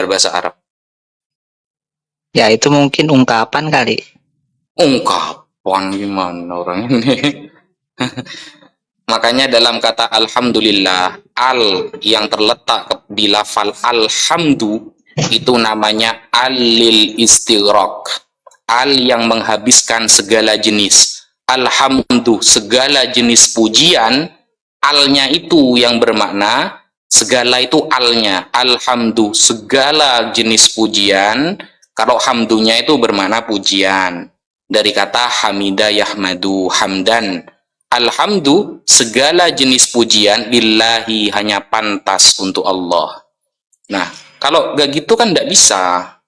bahasa Arab? Ya itu mungkin ungkapan kali. Ungkapan gimana orang ini? Makanya dalam kata alhamdulillah, al yang terletak di lafal alhamdu itu namanya al-lil istighraq. Al yang menghabiskan segala jenis. Alhamdu, segala jenis pujian, alnya itu yang bermakna segala itu alnya. Alhamdu, segala jenis pujian. Kalau hamdunya itu bermakna pujian. Dari kata hamida yahmadu, hamdan. Alhamdu, segala jenis pujian lillahi, hanya pantas untuk Allah. Nah, kalau gak gitu kan gak bisa.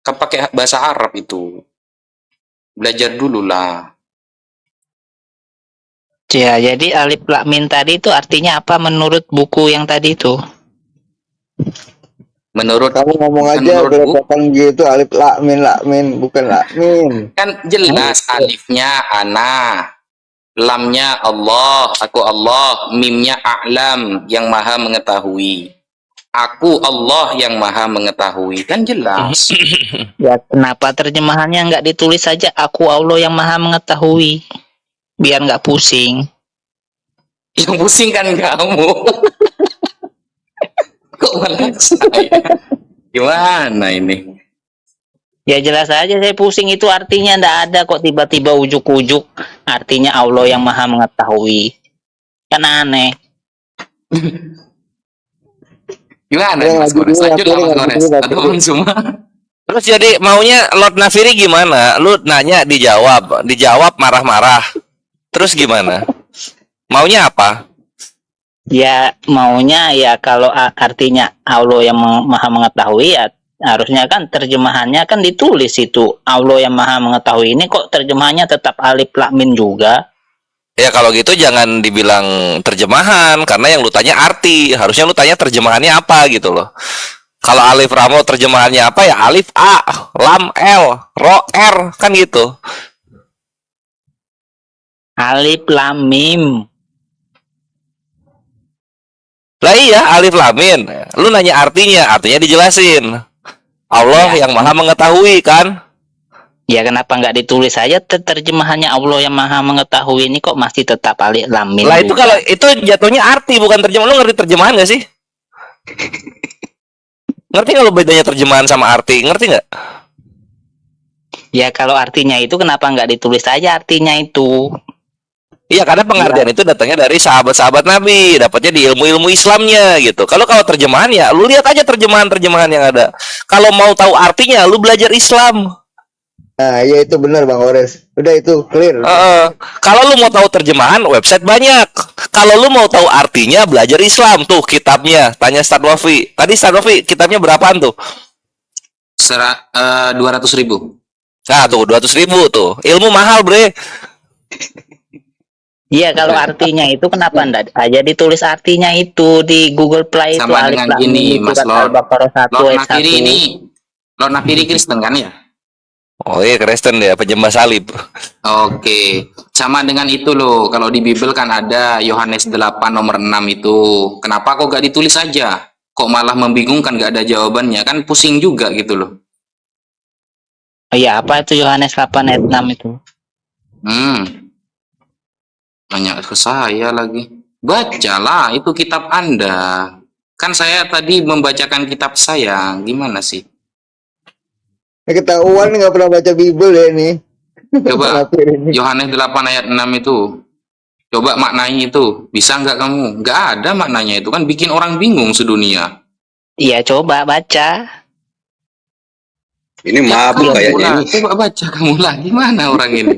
Kan pakai bahasa Arab itu. Belajar dulu lah. Ya, jadi alif lam mim tadi itu artinya apa menurut buku yang tadi itu? Menurut Kamu ngomong aja belepotan gitu, alif lakmin, bukan lakmin. kan jelas alifnya ana, lamnya Allah, aku Allah, mimnya a'lam, yang maha mengetahui. Aku Allah yang maha mengetahui, kan jelas. Ya, kenapa terjemahannya nggak ditulis saja aku Allah yang maha mengetahui? Biar nggak pusing. Yang pusing kan kamu. Kok malah saya? Gimana ini? Ya jelas aja saya pusing, itu artinya nggak ada kok, tiba-tiba ujuk-ujuk artinya Allah yang maha mengetahui. Kan aneh. Gimana Mas Gores? Lanjut lah Mas Gores. Atau semua. Terus jadi maunya Lord Nafiri gimana? Lu nanya dijawab marah-marah. Terus gimana? Maunya apa? Ya maunya ya kalau artinya Allah yang maha mengetahui, ya harusnya kan terjemahannya kan ditulis itu Allah yang maha mengetahui. Ini kok terjemahannya tetap alif lam mim juga? Ya kalau gitu jangan dibilang terjemahan, karena yang lu tanya arti. Harusnya lu tanya terjemahannya apa gitu loh. Kalau alif ramo terjemahannya apa ya alif A, lam L, ro R, kan gitu. Alif lam mim. Lah iya, alif lam mim. Lu nanya artinya dijelasin. Allah Ya, yang maha mengetahui kan? ya kenapa nggak ditulis saja terjemahannya Allah yang maha mengetahui, ini kok masih tetap alif lam mim? Lah itu kalau itu jatuhnya arti bukan terjemahan. Lu ngerti terjemahan gak sih? Ngerti nggak lu bedanya terjemahan sama arti? Ngerti nggak? Ya kalau artinya itu kenapa nggak ditulis saja artinya itu? Iya, karena pengertian itu datangnya dari sahabat-sahabat Nabi, dapatnya di ilmu-ilmu Islamnya gitu. Kalau terjemahan ya, lu lihat aja terjemahan-terjemahan yang ada. Kalau mau tahu artinya, lu belajar Islam. Nah, iya itu benar Bang Ores. Udah itu clear. Kalau lu mau tahu terjemahan, website banyak. Kalau lu mau tahu artinya, belajar Islam tuh kitabnya. Tanya Ustaz Wafi. Tadi Ustaz Wafi kitabnya berapaan tuh? 200.000. Nah tuh 200.000 tuh. Ilmu mahal bre. Iya, kalau artinya itu kenapa enggak aja ditulis artinya itu di Google Play? Sama itu dengan alif lam gini, mim, Mas surat Lord. Al-Baqarah 1 Lord ayat Nafiri 1. ini, Lord Nafiri Kristen kan ya? Oh iya, Kristen ya, penyembah salib. Oke, sama dengan itu loh. Kalau di Bible kan ada Yohanes 8 nomor 6 itu. Kenapa kok gak ditulis aja? Kok malah membingungkan, gak ada jawabannya? Kan pusing juga gitu loh. Oh iya, apa itu Yohanes 8 ayat 6 itu? Nanya ke saya lagi. Bacalah, itu kitab Anda. Kan saya tadi membacakan kitab saya. Gimana sih? Ketahuan nggak pernah baca Bible ya ini. Coba Yohanes 8 ayat 6 itu. Coba maknanya itu. Bisa nggak kamu? Nggak ada maknanya itu. Kan bikin orang bingung sedunia. Iya, coba baca. Ini mabuk kayaknya ini. Coba baca kamu lah. Gimana orang ini?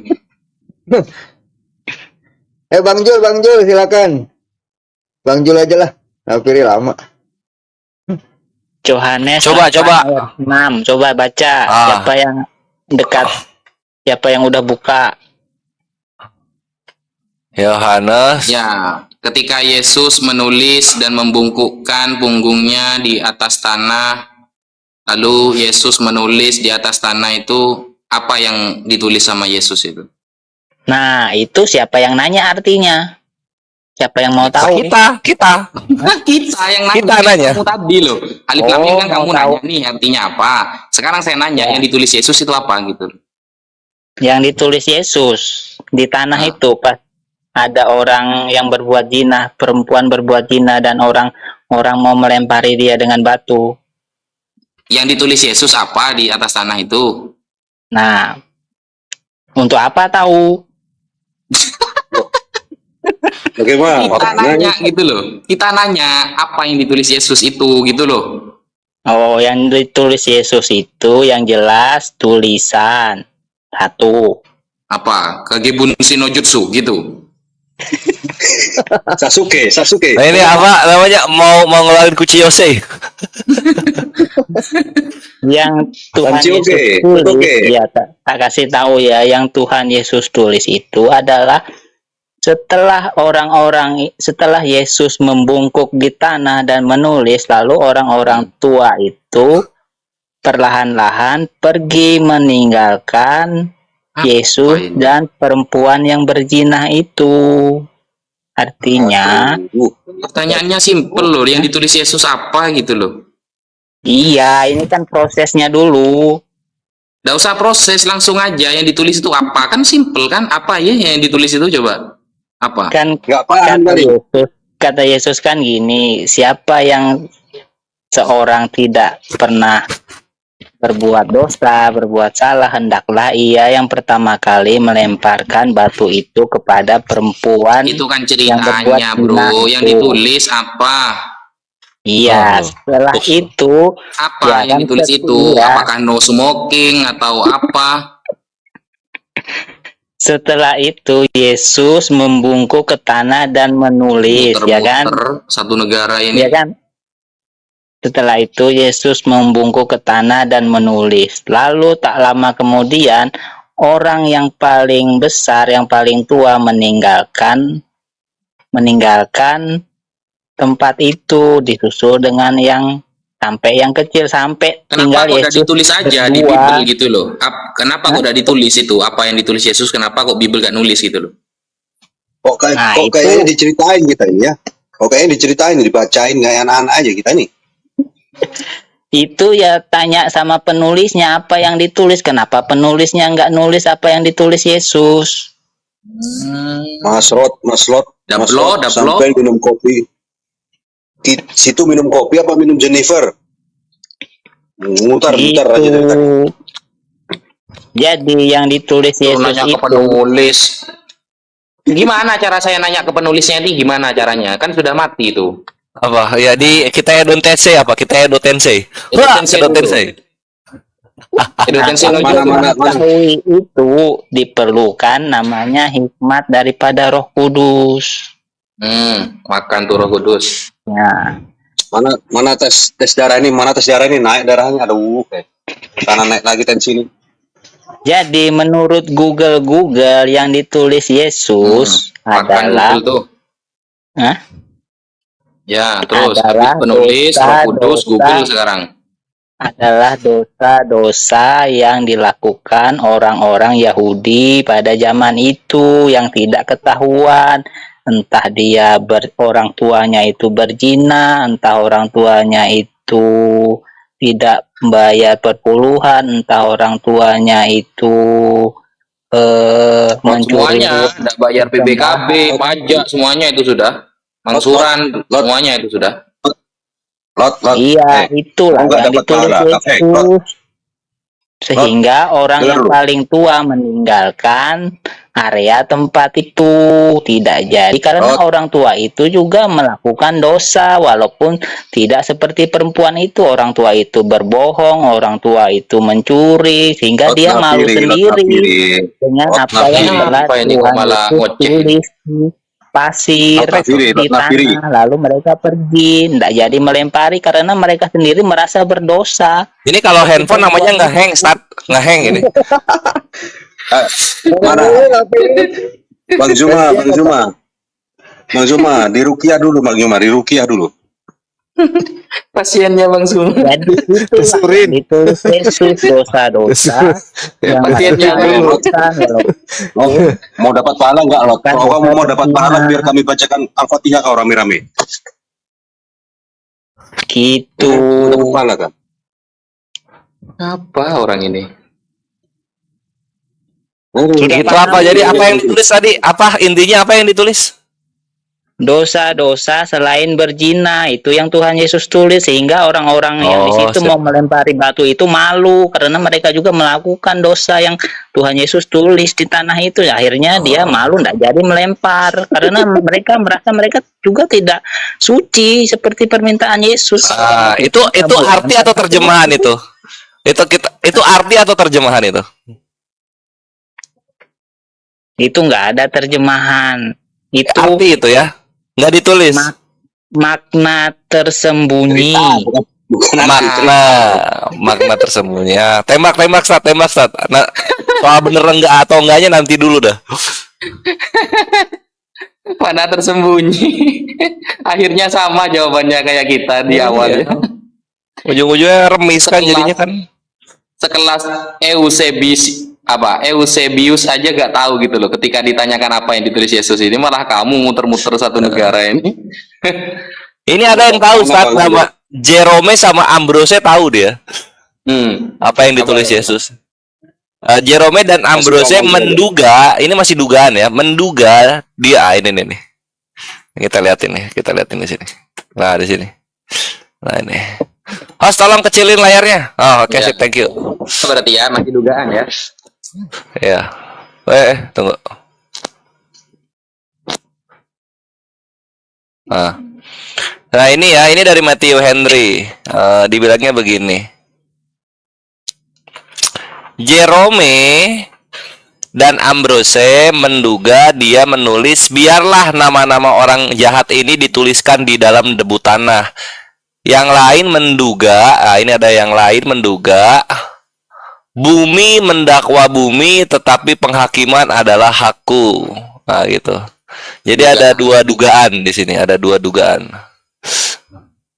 Bang Jul silakan. Bang Jul aja lah. Nafiri lama. Yohanes Coba. ayat 6. Coba baca. Siapa yang dekat? Siapa yang udah buka? Yohanes. Ya, ketika Yesus menulis dan membungkukkan punggungnya di atas tanah, lalu Yesus menulis di atas tanah itu, apa yang ditulis sama Yesus itu? Nah, itu siapa yang nanya artinya? Siapa yang mau tahu? Kita. Kita yang nanya. Kita nanya. Kamu tadi loh. Alif lam mim kan mau kamu tahu. nanya nih artinya apa. Sekarang saya nanya yang ditulis Yesus itu apa gitu. Yang ditulis Yesus di tanah Nah. itu pas ada orang yang berbuat zina, perempuan berbuat zina dan orang mau melempari dia dengan batu. Yang ditulis Yesus apa di atas tanah itu? Nah, untuk apa tahu? Bagaimana? Kita nanya gitu loh. Kita nanya apa yang ditulis Yesus itu gitu loh. Oh, yang ditulis Yesus itu yang jelas tulisan. Satu. Apa? Kagebun Shinojutsu gitu. Sasuke. Nah, ini apa namanya? Mau ngeluarin Kuchiyose. Yang Tuhan Pancioke, Yesus tulis, Oke. ya tak kasih tahu ya, yang Tuhan Yesus tulis itu adalah setelah Yesus membungkuk di tanah dan menulis, lalu orang-orang tua itu perlahan-lahan pergi meninggalkan Yesus ini? dan perempuan yang berzina itu. Artinya, Pertanyaannya simpel loh. Yang ditulis Yesus apa gitu loh. iya, ini kan prosesnya dulu. Nggak usah proses, langsung aja yang ditulis itu apa. Kan simpel kan. Apa ya yang ditulis itu coba? Apa? Kan Nggak paham kali. kata Yesus kan gini, siapa yang seorang tidak pernah berbuat dosa, berbuat salah, hendaklah ia yang pertama kali melemparkan batu itu kepada perempuan. Itu kan yang berbuat ceritanya zina bro. Yang itu. ditulis apa? Iya, Oh. setelah itu Apa Ya, yang kan ditulis seperti itu? ya. Apakah no smoking atau apa? setelah itu Yesus membungkuk ke tanah dan menulis, ya kan? Muter-muter satu negara ini. Ya kan? Setelah itu Yesus membungkuk ke tanah dan menulis. Lalu tak lama kemudian orang yang paling besar, yang paling tua meninggalkan tempat itu, disusul dengan yang sampai yang kecil, sampai tinggal Kenapa kok udah Yesus ditulis aja di berdua. Bible gitu loh? Kenapa kok udah ditulis itu? Apa yang ditulis Yesus? Kenapa kok Bible gak nulis gitu loh? Kok Nah, itu- kayaknya diceritain kita ini ya? Kok kayaknya diceritain, dibacain kayak anak-anak aja kita nih. Itu ya tanya sama penulisnya apa yang ditulis, kenapa penulisnya nggak nulis apa yang ditulis Yesus. Mas Lot, Daplo. sampai minum kopi. Di situ minum kopi apa minum Jennifer? Mutar aja dari tadi. Itu. Jadi yang ditulis Tuh, Yesus nanya ke itu penulis. Gimana cara saya nanya ke penulisnya ini? Gimana caranya? Kan sudah mati itu. Apa? Ya di kita Edo Tensei apa? Kita Edo Tensei. Edo Wah, Tensei Edo dulu. Tensei. Edo Tensei no mana- Jutsu. mana- mengetahui itu diperlukan namanya hikmat daripada Roh Kudus. Makan tuh Roh Kudus. Ya, Mana tes darah ini? Mana tes darah ini naik darahnya? Aduh, kayak karena naik lagi tensi ini. jadi menurut Google yang ditulis Yesus Makan adalah Google tuh. Hah? Ya, terus Adalah habis penulis Roh Kudus dosa. Google sekarang. adalah dosa-dosa yang dilakukan orang-orang Yahudi pada zaman itu yang tidak ketahuan. Entah dia orang tuanya itu berzina, entah orang tuanya itu tidak membayar perpuluhan, entah orang tuanya itu mencuri. Semuanya, tidak bayar PBKB, pajak, semuanya itu sudah. Angsuran, semuanya itu sudah. Lot. Iya, itulah Enggak yang dapat ditulis pahala. Yesus. Sehingga orang dengar yang dulu. paling tua meninggalkan area tempat itu. Tidak jadi karena orang tua itu juga melakukan dosa walaupun tidak seperti perempuan itu. Orang tua itu berbohong, orang tua itu mencuri sehingga dia malu sendiri dengan Lot apa yang nafiri. telah Apa ini kok Tuhan malah Yesus ngoceh? tulis di pasir Lot nafiri, di lot nafiri. tanah, lalu mereka pergi, tidak jadi melempari karena mereka sendiri merasa berdosa. Ini kalau handphone namanya nggak hang, start nggak hang ini. Mana? Bang Zuma, dirukiah dulu Bang Zuma, dirukiah dulu. Pasiennya Bang Sum. Jadi itu Surin. ditulis Yesus dosa-dosa yang Pasiennya dulu. Oh, mau dapat pahala nggak lo? Kan Kalau kamu mau dapat pahala, benar. biar kami bacakan Al-Fatihah kau rame-rame. gitu. Dapat pahala kan? Apa orang ini? Itu apa? Jadi apa yang ditulis tadi? Apa intinya apa yang ditulis? Dosa-dosa selain berzina itu yang Tuhan Yesus tulis, sehingga orang-orang yang di Oh, situ siap. mau melempari batu itu malu karena mereka juga melakukan dosa yang Tuhan Yesus tulis di tanah itu. Akhirnya dia malu, tidak jadi melempar karena mereka merasa mereka juga tidak suci seperti permintaan Yesus. Itu arti atau terjemahan itu? Itu arti atau terjemahan itu? Itu nggak ada terjemahan. Itu Arti itu ya? Nggak ditulis. makna tersembunyi. Bukan Makna tersembunyi. Ya, tembak Stat. Nah, soal bener enggak atau enggaknya nanti dulu dah. Mana tersembunyi. Akhirnya sama jawabannya kayak kita di awal ya. Ujung-ujungnya remis kan Sekelas. jadinya kan. Sekelas Eusebius aja gak tahu gitu loh. Ketika ditanyakan apa yang ditulis Yesus ini, malah kamu muter-muter satu negara ini. Ini ada yang tahu Stat, nama Jerome sama Ambrose tahu dia apa yang ditulis Yesus. Jerome dan Ambrose menduga, ini masih dugaan ya, menduga dia ini nih. Kita lihat ini di sini. Nah, di sini. Nah, ini. Host, tolong kecilin layarnya. Oh, oke, Ya. sip, thank you. Berarti ya masih dugaan ya. Ya. Tunggu. Nah, ini dari Matthew Henry. Dibilangnya begini. Jerome dan Ambrose menduga dia menulis, biarlah nama-nama orang jahat ini dituliskan di dalam debu tanah. Yang lain menduga, ini ada yang lain menduga, bumi mendakwa bumi, tetapi penghakiman adalah hakku. Nah, gitu. Jadi ada dua dugaan di sini, ada dua dugaan.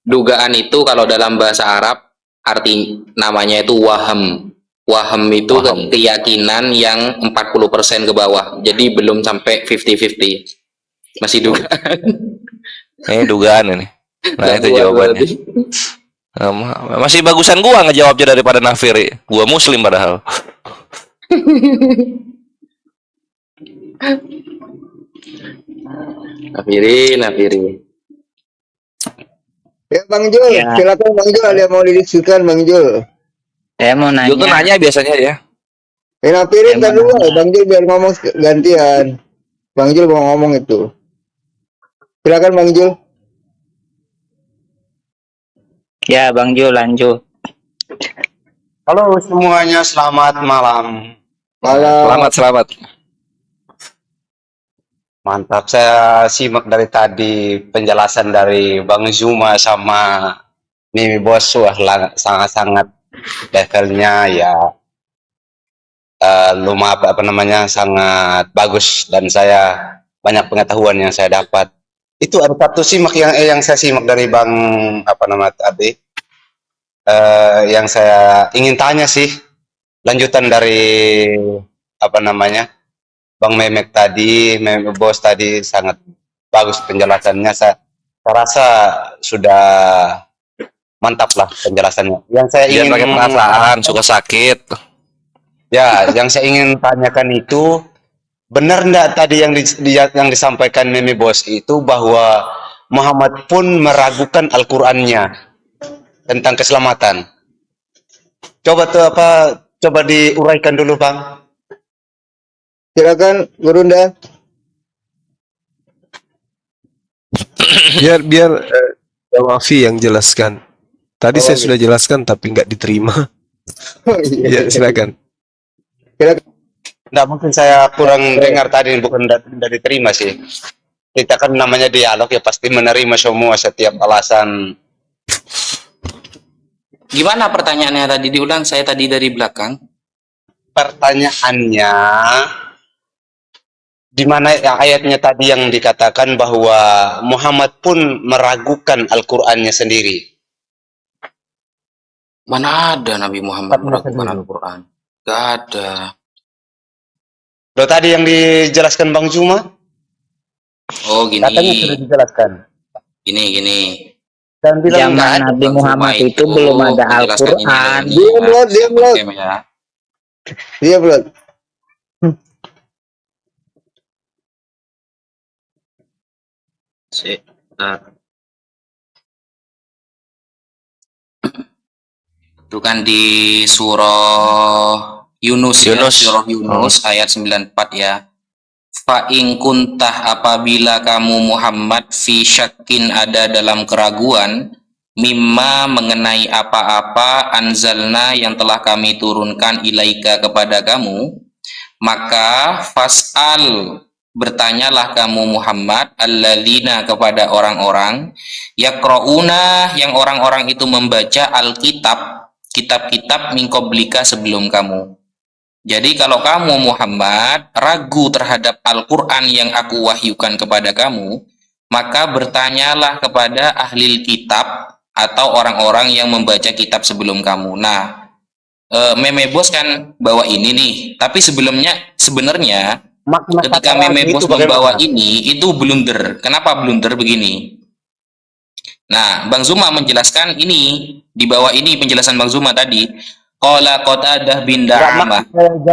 Dugaan itu kalau dalam bahasa Arab arti namanya itu waham. Waham itu Waham. keyakinan yang 40% ke bawah. Jadi belum sampai 50-50. Masih dugaan. Ini dugaan ini. Nah, itu Gak kuat jawabannya. berarti. Masih bagusan gua ngejawabnya daripada Nafiri. Gua muslim padahal. Nafiri. Ya Bang Jul, Ya. silakan Bang Jul, ada yang mau didiskusikan Bang Jul. Saya mau Jul tuh nanya, nanya biasanya ya. Nafirin Emang kan dulu, Bang Jul biar ngomong gantian. Bang Jul mau ngomong itu. Silakan Bang Jul. ya Bang Jo lanjut. Halo semuanya, selamat malam. Malam. Selamat. Mantap, saya simak dari tadi penjelasan dari Bang Zuma sama Mimi Bos. Wah, sangat-sangat levelnya ya sangat bagus, dan saya banyak pengetahuan yang saya dapat. Itu ada satu simak yang saya simak dari Bang tadi, yang saya ingin tanya sih, lanjutan dari Bang Memek tadi, Memek Bos tadi, sangat bagus penjelasannya. Saya rasa sudah mantap lah penjelasannya. Yang saya Jangan ingin pakai perasaan, suka sakit. Ya, yang saya ingin tanyakan itu, benar enggak tadi yang disampaikan Mimi Bos itu, bahwa Muhammad pun meragukan Al-Qur'annya tentang keselamatan. Coba diuraikan dulu, Bang. Silakan Gurunda. Biar Wafi yang jelaskan. Tadi saya sudah jelaskan tapi nggak diterima. Oh, iya. Ya, silakan. Nggak, mungkin saya kurang dengar tadi, bukan tidak diterima sih. Kita kan namanya dialog, ya pasti menerima semua setiap alasan. Gimana pertanyaannya tadi, diulang, saya tadi dari belakang. Pertanyaannya, di mana yang ayatnya tadi yang dikatakan bahwa Muhammad pun meragukan Al-Qur'annya sendiri. Mana ada Nabi Muhammad Fatwa meragukan sendiri. Al-Quran? Gak ada. Loh, tadi yang dijelaskan Bang Zuma, Oh katanya sudah gini, dijelaskan. gini. Dan bilang nggak Zaman ada. Nabi Bang Muhammad Zuma itu belum ada menjelaskan ini loh, Al-Quran. ini Diam, ya. Lord, diam, Siapa Lord. game ya? Diam, Lord. Itu kan di surah Yunus, Yunus. ya, surah Yunus ayat 94 ya. Fa in kuntah, apabila kamu Muhammad fi syakin ada dalam keraguan, mimma mengenai apa-apa anzalna yang telah kami turunkan ilaika kepada kamu, maka fas'al, bertanyalah kamu Muhammad, alladzina, kepada orang-orang, yaqrauna, yang orang-orang itu membaca alkitab, kitab-kitab min qablika, sebelum kamu. Jadi kalau kamu Muhammad ragu terhadap Al-Quran yang aku wahyukan kepada kamu, maka bertanyalah kepada ahli kitab atau orang-orang yang membaca kitab sebelum kamu. Nah, Meme Bos kan bawa ini nih, tapi sebenarnya Makna ketika kata Meme ragu Bos itu membawa bagaimana? ini, itu blunder. Kenapa blunder begini? Nah, Bang Zuma menjelaskan ini, di bawah ini penjelasan Bang Zuma tadi. Qala Qatadah bin Nggak Da'amah.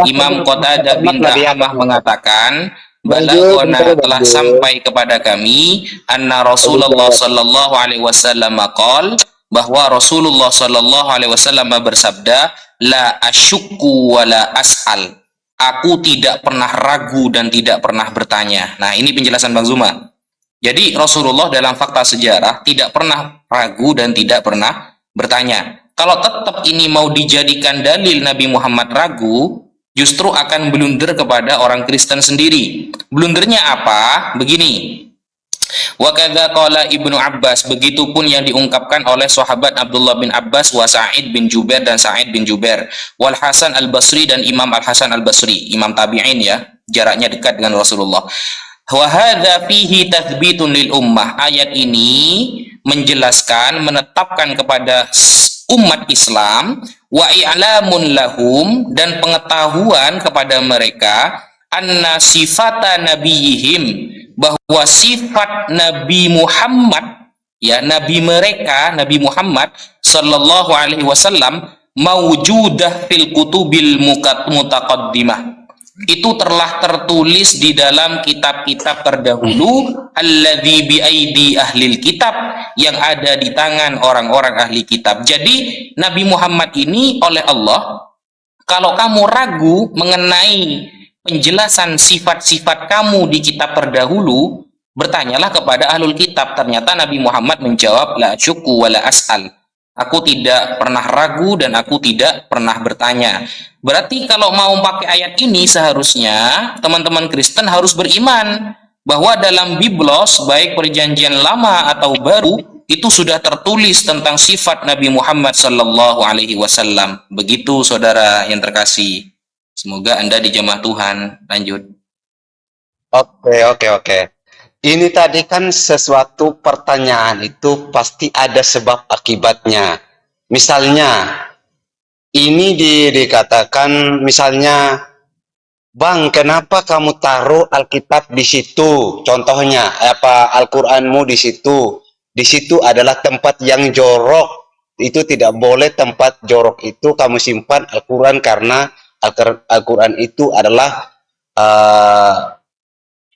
Imam Qatadah bin Da'amah mengatakan, Bang Jul, bentar balagona, ya, Bang telah Jul. sampai kepada kami, anna Rasulullah sallallahu alaihi wasallam qol, bahwa Rasulullah sallallahu alaihi wasallam bersabda, la asyukku wa la as'al. Aku tidak pernah ragu dan tidak pernah bertanya. Nah, ini penjelasan Bang Zuma. Jadi Rasulullah dalam fakta sejarah tidak pernah ragu dan tidak pernah bertanya. Kalau tetap ini mau dijadikan dalil Nabi Muhammad ragu, justru akan blunder kepada orang Kristen sendiri. Blundernya apa? Begini. Wa kadza qala Ibnu Abbas, begitupun yang diungkapkan oleh sahabat Abdullah bin Abbas, wa Sa'id bin Jubair, dan Sa'id bin Jubair, wal Hasan al-Basri, dan Imam al-Hasan al-Basri, imam tabi'in ya, jaraknya dekat dengan Rasulullah. Wa hadza fihi tathbitun lil ummah. Ayat ini menjelaskan, menetapkan kepada umat Islam, wa i'lamun lahum, dan pengetahuan kepada mereka, anna sifata nabiyihim, bahwa sifat Nabi Muhammad, ya, nabi mereka, Nabi Muhammad sallallahu alaihi wasallam, maujudah fil kutubil mutaqaddimah, itu telah tertulis di dalam kitab-kitab terdahulu, alladzi bi aidi ahlil kitab, yang ada di tangan orang-orang ahli kitab. Jadi Nabi Muhammad ini oleh Allah, kalau kamu ragu mengenai penjelasan sifat-sifat kamu di kitab terdahulu, bertanyalah kepada ahlul kitab. Ternyata Nabi Muhammad menjawab, la syukku wa la as'al. Aku tidak pernah ragu dan aku tidak pernah bertanya. Berarti kalau mau pakai ayat ini, seharusnya teman-teman Kristen harus beriman bahwa dalam Biblos, baik perjanjian lama atau baru, itu sudah tertulis tentang sifat Nabi Muhammad sallallahu alaihi wasallam. Begitu saudara yang terkasih. Semoga Anda dijamah Tuhan. Lanjut. Oke. Ini tadi kan sesuatu pertanyaan itu pasti ada sebab akibatnya. Misalnya, ini dikatakan misalnya, Bang, kenapa kamu taruh Alkitab di situ? Contohnya, apa Al-Quranmu di situ? Di situ adalah tempat yang jorok. Itu tidak boleh, tempat jorok itu kamu simpan Al-Quran, karena Al-Quran itu adalah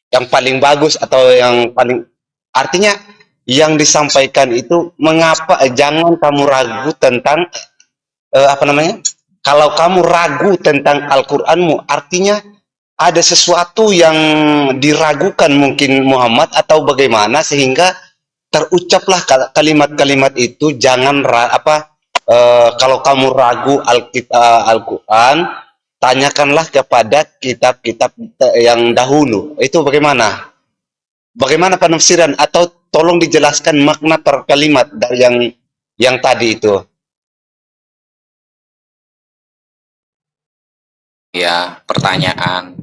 yang paling bagus, atau yang paling, artinya yang disampaikan itu mengapa jangan kamu ragu tentang kalau kamu ragu tentang Al-Quranmu, artinya ada sesuatu yang diragukan mungkin Muhammad atau bagaimana, sehingga terucaplah kalimat-kalimat itu. Jangan kalau kamu ragu Al-Quran, tanyakanlah kepada kitab-kitab yang dahulu. Itu bagaimana? Bagaimana penafsiran, atau tolong dijelaskan makna per kalimat dari yang tadi itu. Ya, pertanyaan.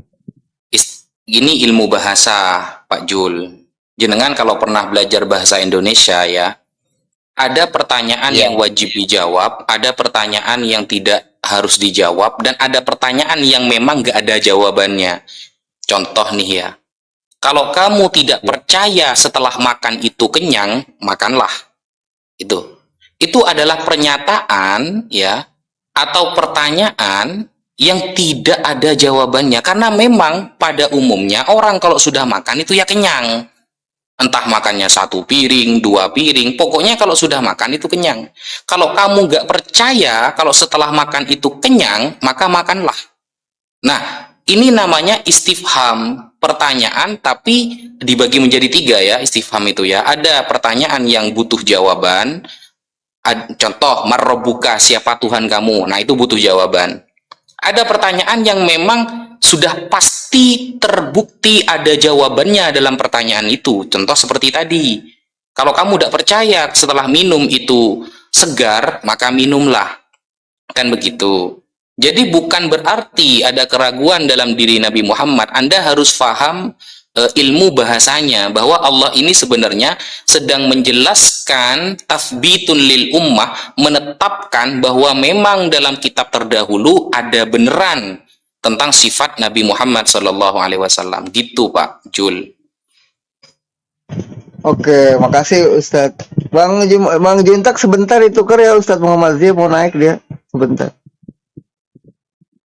Ini ilmu bahasa, Pak Jul. Jenengan kalau pernah belajar bahasa Indonesia ya, ada pertanyaan Iya. yang wajib dijawab, ada pertanyaan yang tidak harus dijawab, dan ada pertanyaan yang memang nggak ada jawabannya. Contoh nih ya, kalau kamu tidak percaya setelah makan itu kenyang, makanlah. Itu adalah pernyataan ya, atau pertanyaan yang tidak ada jawabannya. Karena memang pada umumnya orang kalau sudah makan itu ya kenyang. Entah makannya 1 piring, 2 piring, pokoknya kalau sudah makan itu kenyang. Kalau kamu nggak percaya kalau setelah makan itu kenyang, maka makanlah. Nah, ini namanya istifham, pertanyaan tapi dibagi menjadi 3 ya, istifham itu ya. Ada pertanyaan yang butuh jawaban, contoh, marrobuka, siapa Tuhan kamu? Nah, itu butuh jawaban. Ada pertanyaan yang memang sudah pasti terbukti ada jawabannya dalam pertanyaan itu. Contoh seperti tadi. Kalau kamu tidak percaya setelah minum itu segar, maka minumlah. Kan begitu. Jadi bukan berarti ada keraguan dalam diri Nabi Muhammad. Anda harus paham ilmu bahasanya, bahwa Allah ini sebenarnya sedang menjelaskan tafbitun lil ummah, menetapkan bahwa memang dalam kitab terdahulu ada beneran tentang sifat Nabi Muhammad SAW. Gitu Pak Jul. Oke, makasih Ustadz. Bang Juntak sebentar itu ya Ustadz Muhammad Zia mau naik dia sebentar.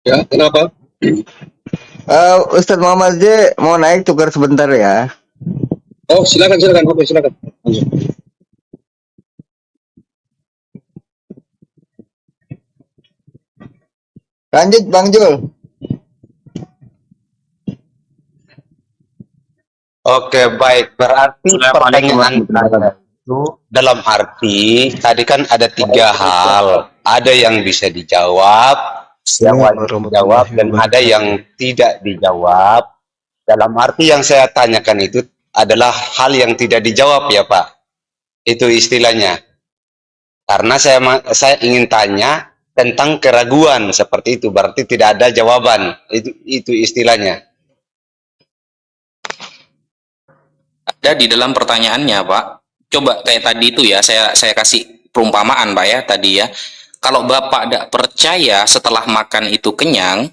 Ya, kenapa? Ustadz Muhammad Zia mau naik tukar sebentar ya. Oh, silakan. Oke, silakan. Lanjut Bang Jul. Oke, baik. Berarti pertanyaan saya itu dalam arti tadi kan ada 3 hal. Ada yang bisa dijawab, yang wajib dijawab, dan ada yang tidak dijawab. Dalam arti yang saya tanyakan itu adalah hal yang tidak dijawab ya Pak. Itu istilahnya. Karena saya ingin tanya tentang keraguan seperti itu. Berarti tidak ada jawaban. Itu istilahnya. Ada di dalam pertanyaannya Pak. Coba kayak tadi itu ya, saya kasih perumpamaan Pak ya tadi ya. Kalau Bapak tidak percaya setelah makan itu kenyang,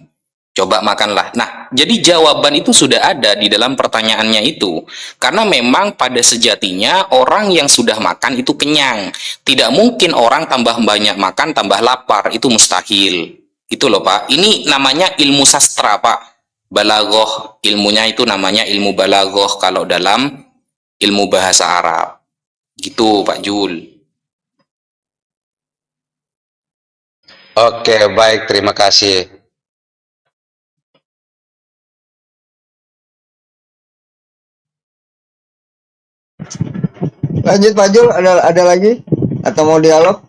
coba makanlah. Nah, jadi jawaban itu sudah ada di dalam pertanyaannya itu. Karena memang pada sejatinya orang yang sudah makan itu kenyang. Tidak mungkin orang tambah banyak makan tambah lapar, itu mustahil. Itu loh Pak. Ini namanya ilmu sastra Pak. Balagoh, ilmunya itu namanya ilmu balagoh kalau dalam ilmu bahasa Arab. Gitu Pak Jul. Oke, baik. Terima kasih. Lanjut Pak Jul, ada lagi atau mau dialog?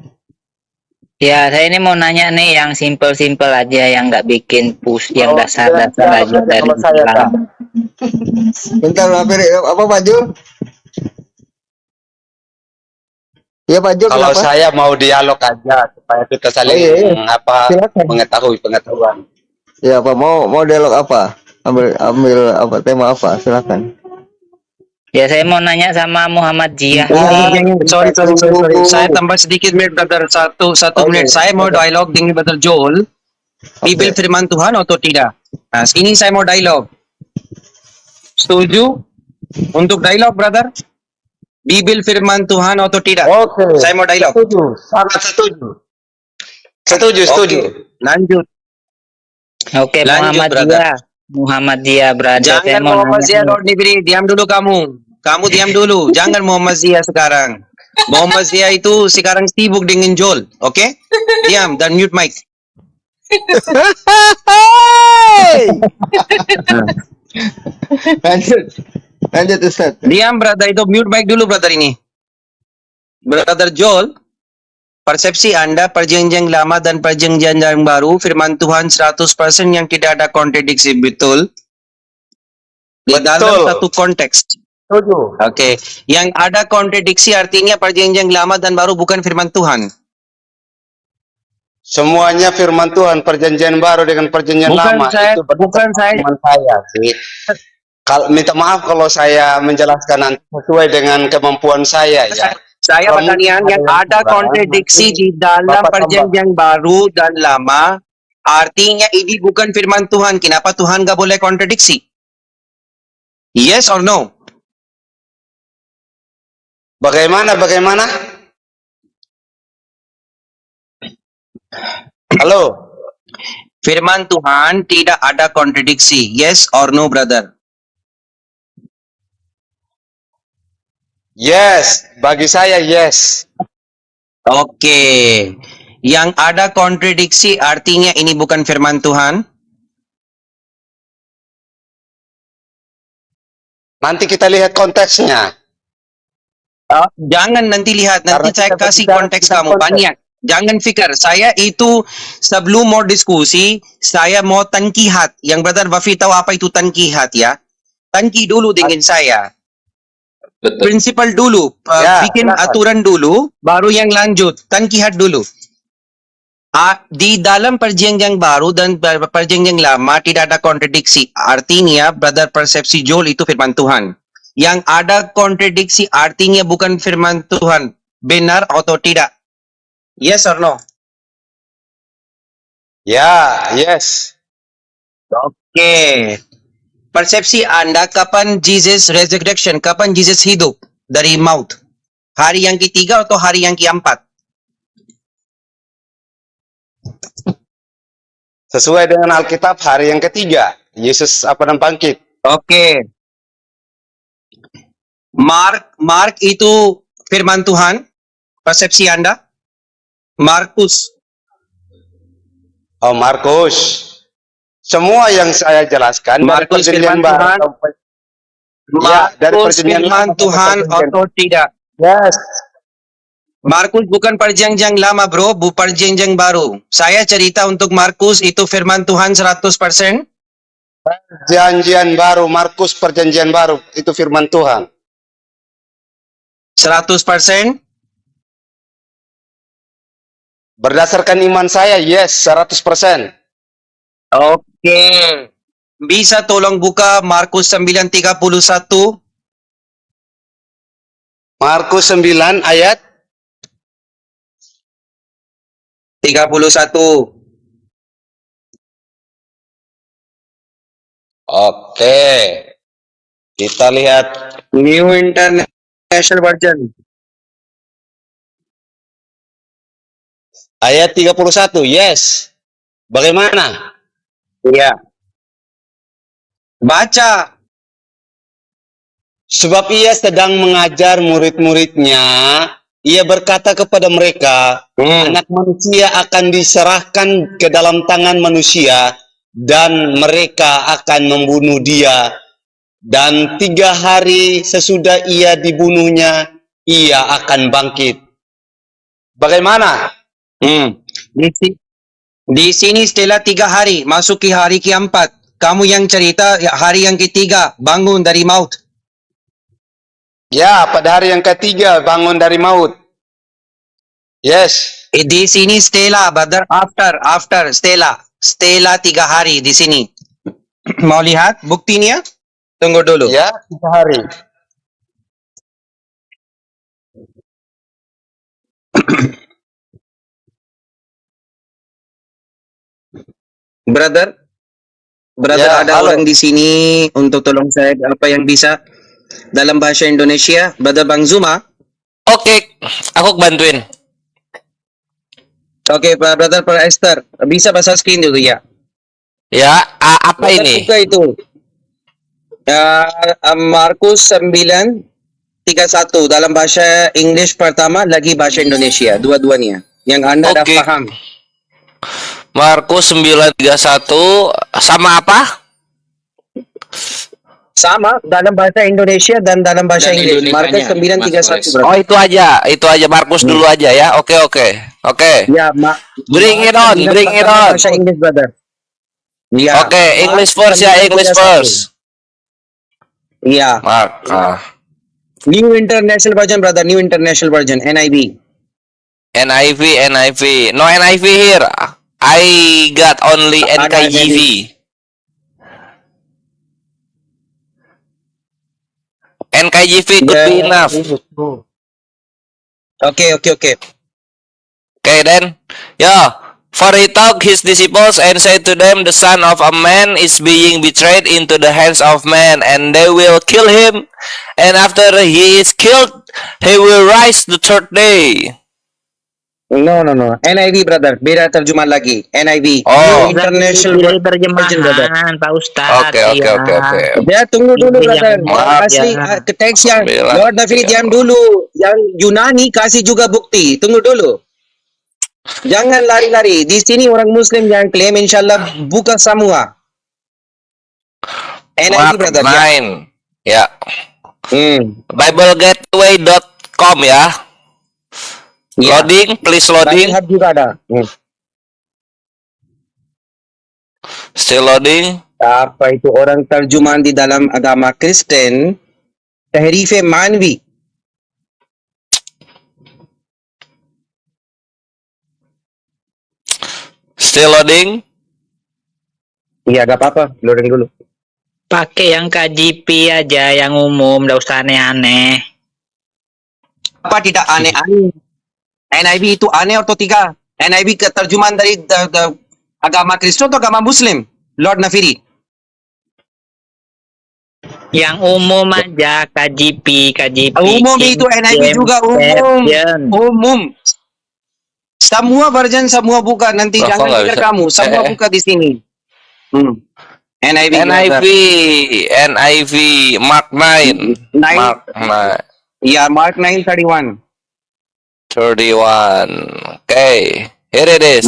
Ya, saya ini mau nanya nih yang simple-simple aja, yang nggak bikin push, yang dasar-dasar aja dari Islam. Bentar apa Pak Jul? Ya Pak Jul, Kalau kenapa? saya mau dialog aja supaya kita saling Silakan. mengetahui pengetahuan. Ya Pak, mau dialog apa? Ambil apa, tema apa? Silakan. Ya, saya mau nanya sama Muhammad Zia. Sorry. Saya tambah sedikit menit, brother. Satu menit. Saya mau dialog dengan brother Joel. Bibil firman Tuhan atau tidak? Nah, ini saya mau dialog. Setuju? Untuk dialog, brother? Bibil firman Tuhan atau tidak? Oke. Saya mau dialog. Setuju. Sangat setuju. Setuju. Oke, lanjut. Oke, Lanjut, Muhammad brother. Zia. Muhammad Zia, brother. Saya Jangan mau Muhammad Zia, nanya. Lord Nibri. Diam dulu kamu. Kamu diam dulu. Jangan Muhammad Zia sekarang. Muhammad Zia itu sekarang sibuk dengan Joel. Oke? Diam dan mute mic. Lanjut Ustaz. Diam, brother. Itu mute mic dulu, brother ini. Brother Joel, persepsi Anda perjanjian lama dan perjanjian yang baru, firman Tuhan 100% yang tidak ada kontradiksi, betul? Di dalam satu konteks. Setuju. Oke. Yang ada kontradiksi artinya perjanjian lama dan baru bukan firman Tuhan. Semuanya firman Tuhan, perjanjian baru dengan perjanjian Bukan lama saya- itu bukan saya- firman saya sih. Kalau minta maaf kalau saya menjelaskan nanti sesuai dengan kemampuan saya ya. Saya Kalau pertanyaan mungkin yang ada ada yang kurang, kontradiksi nanti di dalam Bapak tambah. perjanjian baru dan lama, artinya ini bukan firman Tuhan. Kenapa Tuhan gak boleh kontradiksi? Yes or no? Bagaimana? Halo. Firman Tuhan tidak ada kontradiksi. Yes or no, brother? Yes, bagi saya yes. Oke. Yang ada kontradiksi artinya ini bukan firman Tuhan. Nanti kita lihat konteksnya. Jangan nanti lihat, nanti Karena saya kita kasih berbicara konteks tentang kamu konteks. banyak. Jangan fikir, saya itu sebelum mau diskusi, saya mau tankihat. Yang brother Wafi tahu apa itu tankihat ya? Tanki dulu dengan saya. Betul. Prinsipal dulu, Ya, bikin silakan. aturan dulu, baru yang lanjut. Tankihat dulu. Di dalam perjanjian baru dan perjanjian lama tidak ada kontradiksi. Artinya, brother persepsi Joel itu firman Tuhan. Yang ada kontradiksi artinya bukan firman Tuhan. Benar atau tidak? Yes or no? Ya, yes. Oke. Persepsi Anda kapan Jesus resurrection? Kapan Jesus hidup dari maut? Hari yang ketiga atau hari yang keempat? Sesuai dengan Alkitab hari yang ketiga, Yesus bangkit. Oke. Mark itu firman Tuhan. Persepsi Anda? Markus. Oh, Markus. Semua yang saya jelaskan dari Markus perjanjian firman baru Tuhan. sampai ya, dari Markus perjanjian firman lama sampai Tuhan perjanjian. atau tidak? Yes. Markus bukan perjanjian lama bro, bu perjanjian baru. Saya cerita untuk Markus itu firman Tuhan 100%. Perjanjian baru, Markus perjanjian baru itu firman Tuhan. 100%. Berdasarkan iman saya, yes, 100%. Oke. Bisa tolong buka Markus 9:31. Markus 9 ayat 31. Oke. Kita lihat New International Version. ayat 31. Yes. Bagaimana? Iya. Baca. Sebab ia sedang mengajar murid-muridnya, ia berkata kepada mereka, Anak manusia akan diserahkan ke dalam tangan manusia, dan mereka akan membunuh dia. Dan 3 hari sesudah ia dibunuhnya, ia akan bangkit. Bagaimana? Di sini setelah 3 hari, masuki hari keempat. Kamu yang cerita hari yang ketiga, bangun dari maut. Ya, pada hari yang ketiga bangun dari maut. Yes. Di sini setelah, brother, after, setelah 3 hari di sini. Mau lihat buktinya? Tunggu dulu. Ya, 3 hari. Brother, Ya, ada halo. orang di sini untuk tolong saya apa yang bisa dalam bahasa Indonesia. Brother Bang Zuma. Oke, aku bantuin. Oke, brother Per Esther, bisa bahasa screen dulu ya. Ya, apa Brother, ini? buka itu. Markus 9:31 dalam bahasa English pertama lagi bahasa Indonesia, dua-duanya. Yang Anda dah Oke. paham. Markus 9:31 sama apa? Sama dalam bahasa Indonesia dan dalam bahasa Dan Inggris. Markus Indonesianya, 9:31. Mas Oh, itu aja Markus dulu aja ya. Oke. Ya, Bring it on. Bahasa Inggris, brother. Ya. Oke, English first ya, English first. Iya. New International Version, brother. New International Version, NIV. NIV. No NIV here. I got only Ada NKJV. NKJV could be enough. Okay. Okay, then, yeah. For he took his disciples and said to them, the Son of a Man is being betrayed into the hands of men, and they will kill him. And after he is killed, he will rise the third day. No. NIV brother, beda terjemahan lagi. NIV. Oh. International Pilih Version, brother. terjemahan Pak Ustadz. Oke. Iya. Ya, tunggu dulu Ini brother. yang maaf, Asli ya. teks yang Bilang. Lord Nafiri diam dulu. Yang Yunani kasih juga bukti. Tunggu dulu. Jangan lari-lari. Di sini orang Muslim yang klaim insyaallah buka semua. NIV Mark brother. Ya. 9. Ya. BibleGateway.com ya. Ya. Loading, please Kami loading. lihat juga ada. Still loading. Apa itu orang terjemahan di dalam agama Kristen? Tahrif manwi. Still loading. Iya, gak apa-apa. Loading dulu. Pakai yang KJP aja, yang umum, nggak usah aneh-aneh. Apa tidak aneh-aneh? NIV itu aneh atau tidak? NIV keterjemahan dari agama Kristen atau agama Muslim? Lord Nafiri. Yang umum aja, KJP. Umum itu NIV juga umum. Umum. Semua version semua buka nanti Loh, kok jangan nggak pikir bisa? kamu semua buka di sini. NIV. NIV Mark 9. Mark 9. Ya, Mark 9:31. 31. Okay, here it is.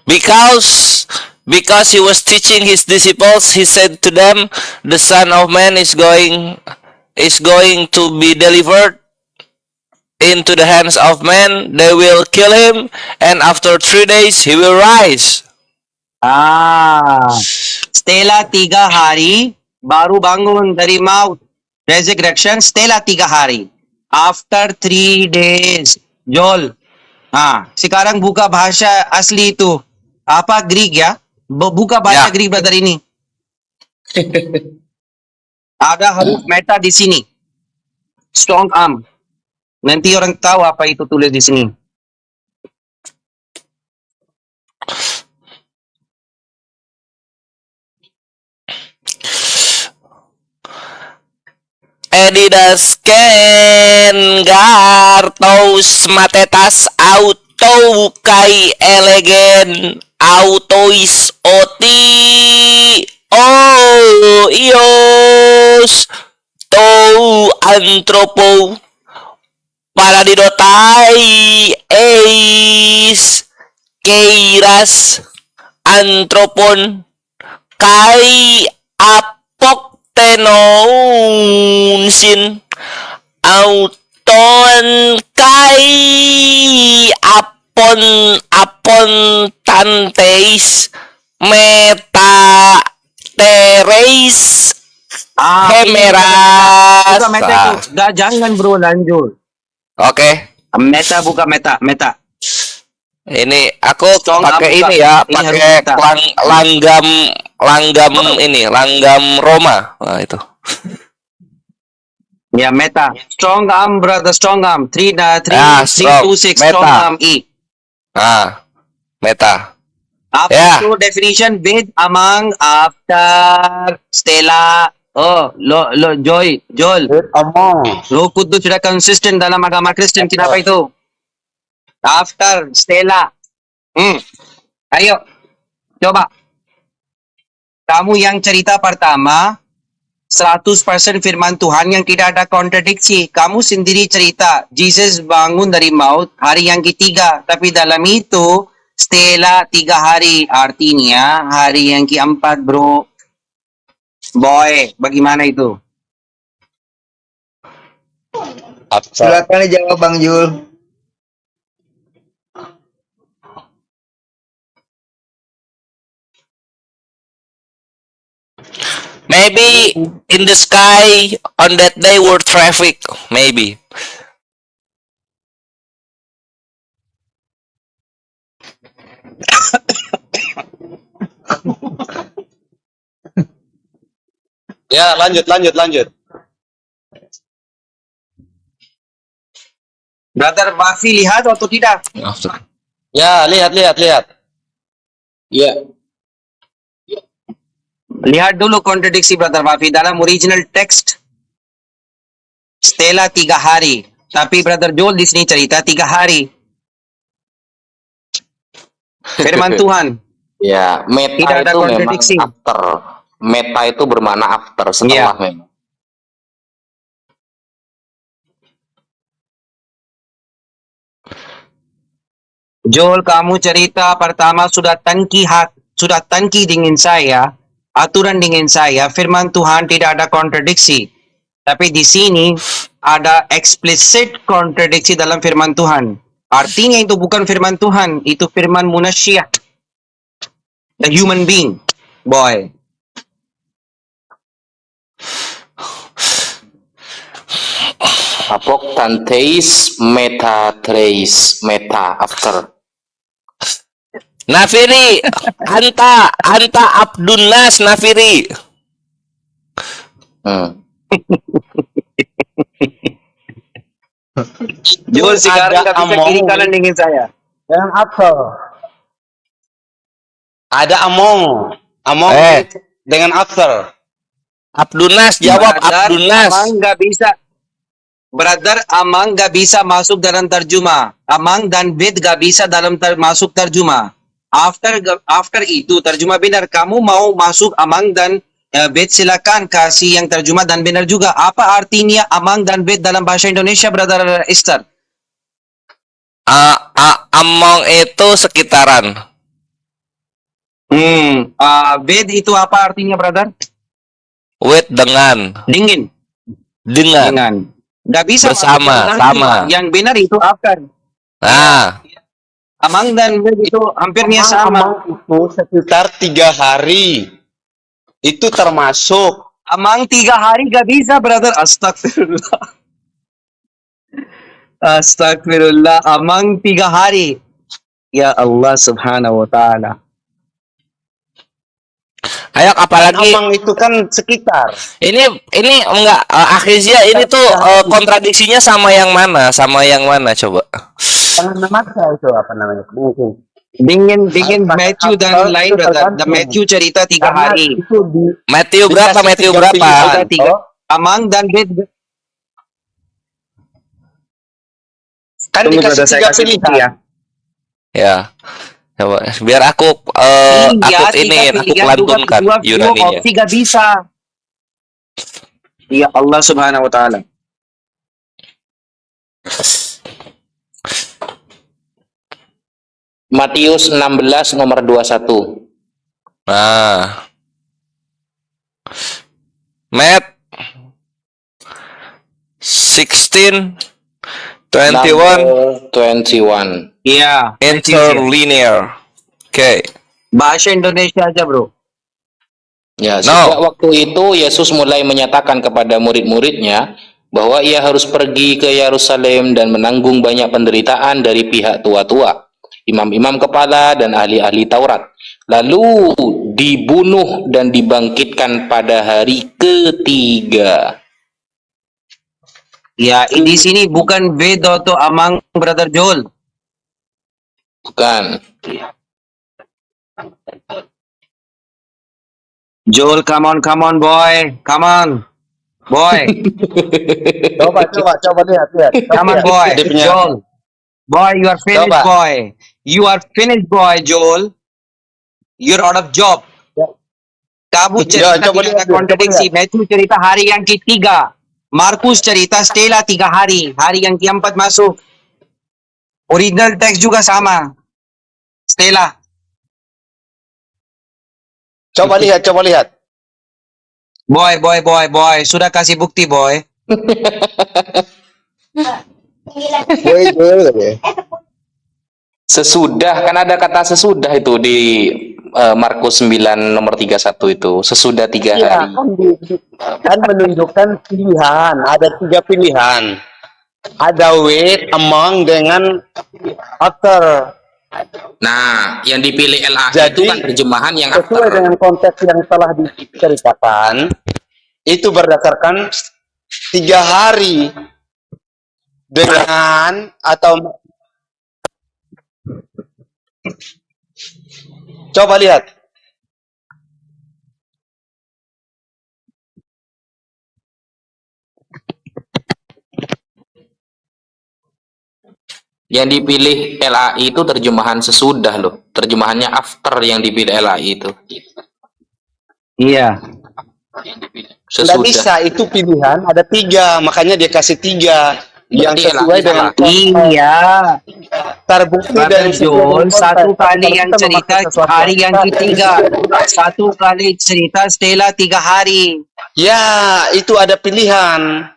Because he was teaching his disciples, he said to them, the Son of Man is going to be delivered into the hands of men. They will kill him, and after 3 days he will rise. Setelah 3 hari baru bangun dari maut. Resurrection setelah 3 hari. After 3 days. Joel. Sekarang buka bahasa asli itu. Apa Greek ya? Buka bahasa Ya. Greek brother ini. Ada huruf meta di sini. Strong arm. Nanti orang tahu apa itu tulis di sini. Edidas ken gartos matetas auto kai elegen autois oti ios to antropo para didotai eis keiras antropon kai apok tenonsin auton kai apon tanteis meta tereis hemeras. Buka meta itu. Jangan bro lanjut. Oke. Meta buka meta. Ini aku Strong pakai up, ini ya, ini harus pakai kita. langgam Roma. Nah, itu. Ya meta. Strong arm brother, strong arm. 3 strong. 2 6 Meta. strong arm E. Nah, meta. Apa Ya. itu definition based among after Stella. Joel. Roh Kudus sudah konsisten dalam agama Kristen. Kenapa itu? After Stella. Ayo. Coba. Kamu yang cerita pertama 100% firman Tuhan yang tidak ada kontradiksi. Kamu sendiri cerita Jesus bangun dari maut hari yang ketiga. Tapi dalam itu Stella 3 hari. Artinya hari yang keempat bro. Boy, bagaimana itu? Silakan dijawab Bang Jul. Maybe in the sky on that day were traffic. Maybe. Ya, lanjut. Brother Bafi lihat atau tidak? Ya, lihat. Ya. Lihat dulu kontradiksi Brother Bafi dalam original text. Stella 3 hari. Tapi Brother Joel di sini cerita 3 hari. Firman Tuhan. Ya, meta Tidak ada itu memang kontradiksi. after. Meta itu bermakna after, setelah memang. Joel, kamu cerita pertama sudah tangki dengan saya, aturan dengan saya, firman Tuhan tidak ada kontradiksi. Tapi di sini ada explicit kontradiksi dalam firman Tuhan. Artinya itu bukan firman Tuhan, itu firman manusia. The human being, boy. Apok tanteis meta trace meta after. Nafiri, anta Abdunnas Nafiri. Joel sekarang nggak bisa kiri kanan dengan saya. Dengan after. Ada among dengan after. Abdunnas jawab Abdunnas. Amang nggak bisa masuk dalam terjemah. Amang dan bed nggak bisa dalam masuk terjemah. After itu terjemah benar. Kamu mau masuk amang dan bed, silakan kasih yang terjemah dan benar juga. Apa artinya amang dan bed dalam bahasa Indonesia, Brother Esther? Among itu sekitaran. Bed itu apa artinya, Brother? With dengan. Dengan. Nggak bisa bersama, masuk sama. Yang benar itu after. Amang dan bed itu hampirnya sama. Amang itu sekitar 3 hari. Itu termasuk. Amang 3 hari gak bisa, Brother. Astagfirullah. Astagfirullah. Amang 3 hari. Ya Allah subhanahu wa ta'ala. Ayo apalagi Amang itu kan sekitar. ini enggak Akhizia ini tuh kontradiksinya sama yang mana? Sama yang mana coba? Jangan memaksa itu apa namanya? Dengan Matthew dan lain, Brother. The Matthew cerita 3 hari. Matthew berapa? Ada 3. Amang dan bed. Kan dikasih 3 pilihan. Ya. Coba biar aku pelantunkan Yunaninya. Opsi gak bisa. Ya Allah subhanahu wa ta'ala. Matius 16 nomor 21. Matt 16 21 Iya. interlinear. Oke. Bahasa Indonesia aja, Bro. Ya, sejak waktu itu Yesus mulai menyatakan kepada murid-muridnya bahwa ia harus pergi ke Yerusalem dan menanggung banyak penderitaan dari pihak tua-tua, imam-imam kepala dan ahli-ahli Taurat, lalu dibunuh dan dibangkitkan pada hari ketiga. Ya, di sini bukan bed atau amang, Brother Joel. Bukan. Joel, come on, boy. Come on, boy. Coba lihat. Come on, boy. Joel. Boy, you are finished, boy. You are finished, boy, Joel. You're out of job. Kamu cerita tidak kontradiksi. Matthew cerita hari yang ketiga. Markus cerita Stella 3 hari. Hari yang keempat masuk. Original text juga sama. Stella. Coba lihat. Boy. Sudah kasih bukti, boy. Boy, Sesudah, kan ada kata sesudah itu di Markus 9 nomor 31 itu. Sesudah 3 hari. Kan menunjukkan pilihan. Ada 3 pilihan. Ada with, among, dengan after. Nah, yang dipilih LA Jadi, itu kan terjemahan yang sesuai after. dengan konteks yang telah diceritakan, itu berdasarkan 3 hari dengan atau coba lihat. Yang dipilih LAI itu terjemahan sesudah loh. Terjemahannya after yang dipilih LAI itu. Iya. Nggak Sesudah. bisa, itu pilihan ada 3, makanya dia kasih 3 yang Berarti sesuai LAI dengan salah. Iya. terbukti Brother dari Joel, satu kali yang Kita memakai cerita sesuatu. hari yang ketiga. Satu kali cerita setelah 3 hari. Ya, itu ada pilihan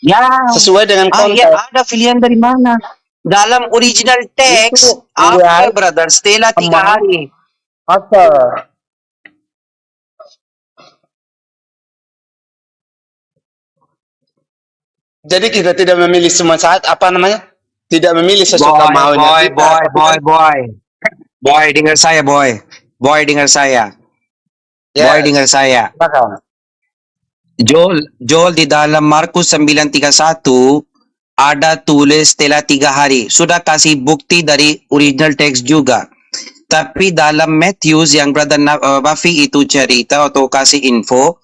Ya. sesuai dengan Ah, konteks. ya, ada pilihan dari mana? Dalam original text, Itu, apa ya. brother? Setelah 3 hari. Apa? Jadi kita tidak memilih semua saat, apa namanya? Tidak memilih sesuka maunya. Boy, dengar saya, boy. Boy, dengar saya. Ya, Boy, dengar saya. silakan. Joel di dalam Markus 9:31 ada tulis setelah 3 hari. Sudah kasih bukti dari original text juga. Tapi dalam Matthews yang Brother Bafi itu cerita atau kasih info,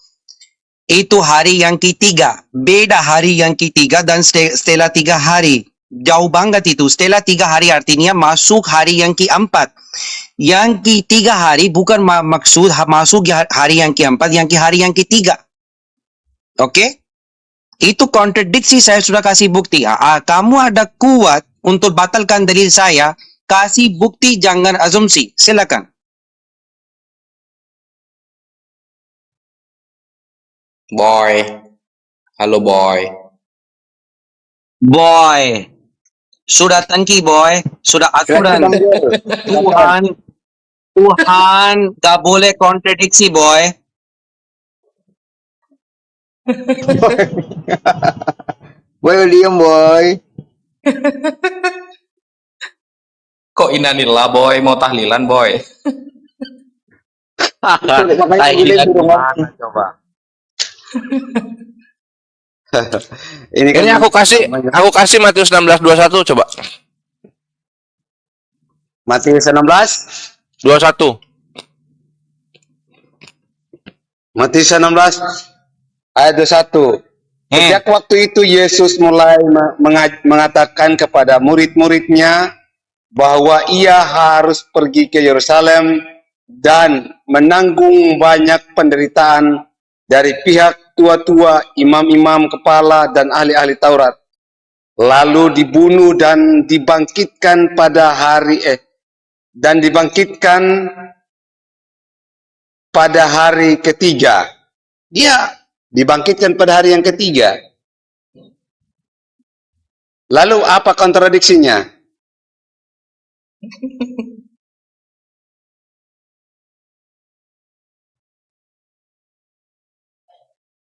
itu hari yang ketiga. Beda hari yang ketiga dan setelah 3 hari. Jauh banget itu. Setelah 3 hari artinya masuk hari yang keempat. Yang ketiga hari bukan maksud masuk hari yang keempat, yang hari yang ketiga. Oke? Itu kontradiksi, saya sudah kasih bukti. Kamu ada kuat untuk batalkan dalil saya, kasih bukti, jangan asumsi. Silakan. Boy. Halo boy. Boy. Sudah tangki boy. Sudah aturan. Tuhan gak boleh kontradiksi boy. Boy, diem boy. Kok inanillah boy, mau tahlilan boy. Makanya Tahlilan gede di rumah. gimana coba? Ini kan Ini aku kasih Matius 16:21 coba. Matius 16, 21. Matius 16 ayat 21. Sejak waktu itu Yesus mulai mengatakan kepada murid-muridnya bahwa ia harus pergi ke Yerusalem dan menanggung banyak penderitaan dari pihak tua-tua, imam-imam kepala dan ahli-ahli Taurat. Lalu dibunuh dan dibangkitkan pada hari ketiga. Dia dibangkitkan pada hari yang ketiga. Lalu apa kontradiksinya?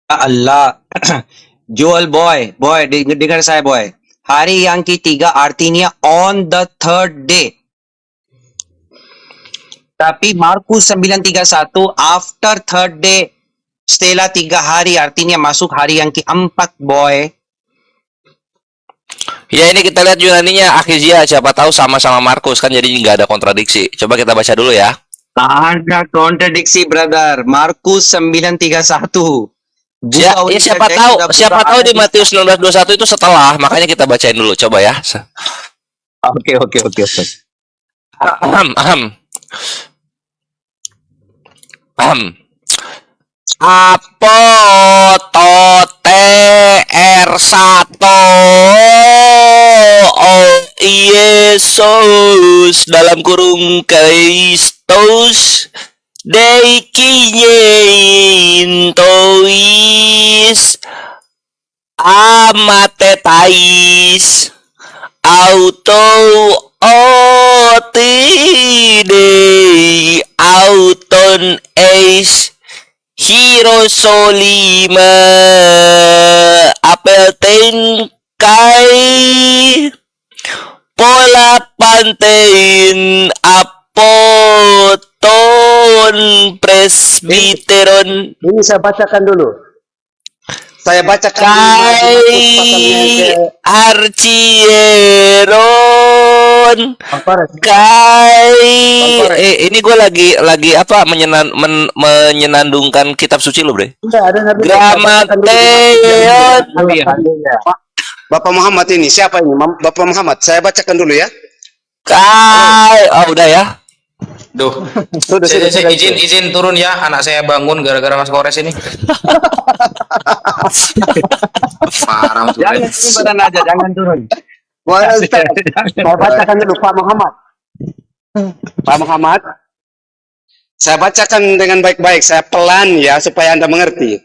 Allah. Joel boy, dengar saya boy. Hari yang ketiga artinya on the third day. Tapi Markus 9:31 after third day, setelah 3 hari artinya masuk hari yang keempat boy. Ya ini kita lihat Yunaninya Akhizia, siapa tahu sama-sama Markus kan, jadi nggak ada kontradiksi. Coba kita baca dulu ya. Ada kontradiksi brother. Markus 9:31. Ya, siapa tahu di Matius 19:21 itu setelah, makanya kita bacain dulu coba ya. Oke. Apo tote R1 Yesus dalam kurung Kristus Deikinyentois amatetais auto otidei auton eis Hirosolima apelten kai pola pantein apoton presbiteron. Ini saya bacakan dulu. Saya bacakan dulu Kai Arcieron. Bang Kores. Kai Bang Kores. ini gue lagi apa menyenandungkan kitab suci lo, Bre. Enggak, ada ngerti. Gramateon. Bapak Muhammad ini siapa ini? Bapak Muhammad, saya bacakan dulu ya. Kai. Oh, udah ya. Duh, Sudah. izin turun ya, anak saya bangun gara-gara Mas Kores ini. Parah Mas Jangan Kores. turun badan aja, jangan turun. Boleh, Ustaz. Saya bacakan dulu Pak Muhammad. Pak Muhammad, saya bacakan dengan baik-baik. Saya pelan ya supaya Anda mengerti.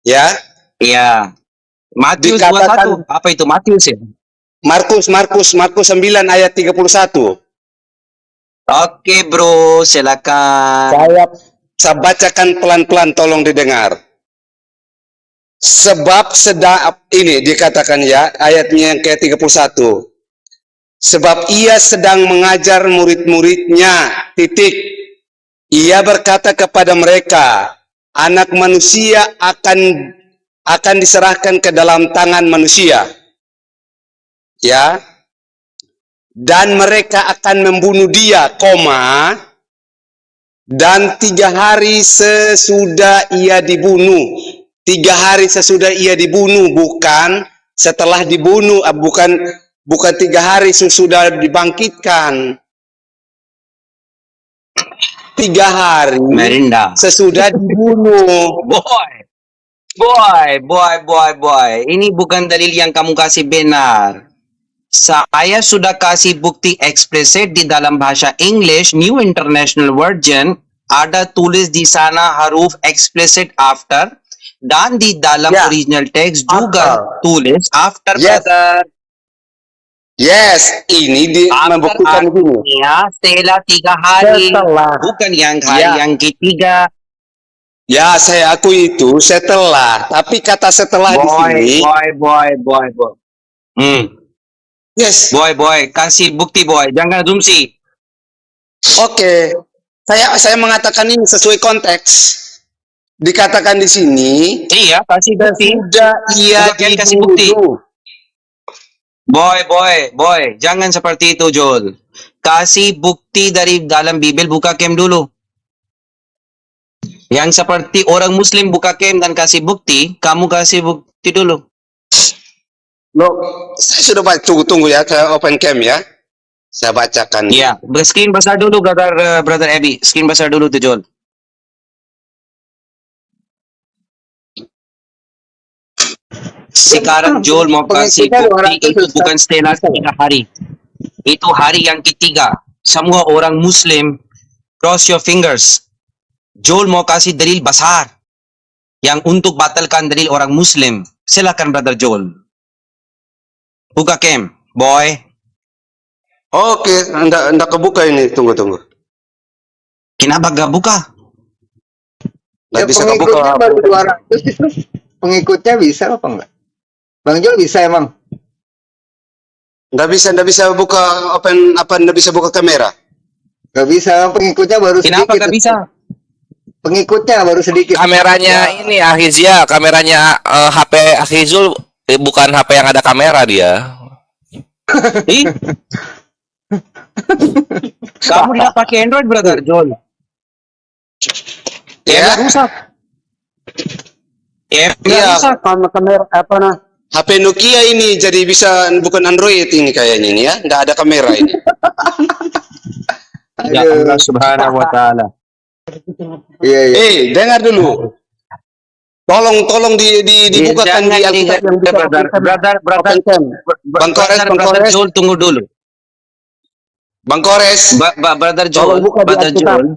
Ya, Iya. Matius Dikatakan- 21. Apa itu Matius ya? Markus 9 ayat 31. Oke, bro, silakan. Saya bacakan pelan-pelan, tolong didengar. Sebab sedang ini dikatakan ya, ayatnya yang ke-31. Sebab ia sedang mengajar murid-muridnya, titik. Ia berkata kepada mereka, anak manusia akan diserahkan ke dalam tangan manusia. Ya. Dan mereka akan membunuh dia, dan 3 hari sesudah ia dibunuh. 3 hari sesudah ia dibunuh, bukan setelah dibunuh, bukan 3 hari sesudah dibangkitkan. 3 hari Merinda. sesudah dibunuh. Boy. Ini bukan dalil yang kamu kasih benar. Saya sudah kasih bukti eksplisit di dalam bahasa English, New International Version, ada tulis di sana huruf explicit after, dan di dalam Ya. original text juga tulis after, Yes. brother. Yes, ini membuktikan begini. Ya, setelah 3 hari, Setelah. bukan yang hari Ya. yang ketiga. Ya, saya akui itu setelah. Tapi kata setelah di sini, Boy. yes. Boy, kasih bukti boy, jangan asumsi. Oke, saya mengatakan ini sesuai konteks. Dikatakan di sini, Iya, kasih bukti. sudah ia Bukan kasih bukti. dibunuh. Boy, jangan seperti itu, Joel. Kasih bukti dari dalam Bibel, buka kem dulu. Yang seperti orang Muslim buka kem dan kasih bukti, kamu kasih bukti dulu. Loh, saya sudah baca. Tunggu ya, ke open cam ya. Saya bacakan. Iya, screen besar dulu, brother Abby. Screen besar dulu tuh, Joel. Sekarang Joel mau kasih bukti itu bukan setelah 3 hari. Itu hari yang ketiga. Semua orang Muslim, cross your fingers. Joel mau kasih dalil besar yang untuk batalkan dalil orang Muslim. Silakan, brother Joel. Buka cam, boy. Oke, anda kebuka ini. Tunggu. Kenapa gak buka? Nggak bisa pengikutnya kebuka. baru 200 itu. Pengikutnya bisa apa enggak? Bang Jol bisa emang? Nggak bisa buka open apa? Nggak bisa buka kamera. Gak bisa, pengikutnya baru Kenapa sedikit. gak bisa? Pengikutnya baru sedikit. Kameranya ini Ahizia, kameranya HP Ahizul bukan HP yang ada kamera dia. Ih. Kamu tidak pakai Android, brother Joel. Ya. Rusak. Iya, Rusak. kamera apa nah? HP Nokia ini jadi bisa bukan Android ini kayaknya ini ya. Nggak ada kamera ini. Ya Allah Subhanahu wa taala. Iya. Dengar dulu. Tolong dibukakan di Alkitab yang bisa brother open cam. Bang Kores. Joel, tunggu dulu. Bang Kores. Brother Tolong Joel, buka di brother Alkitab. Joel.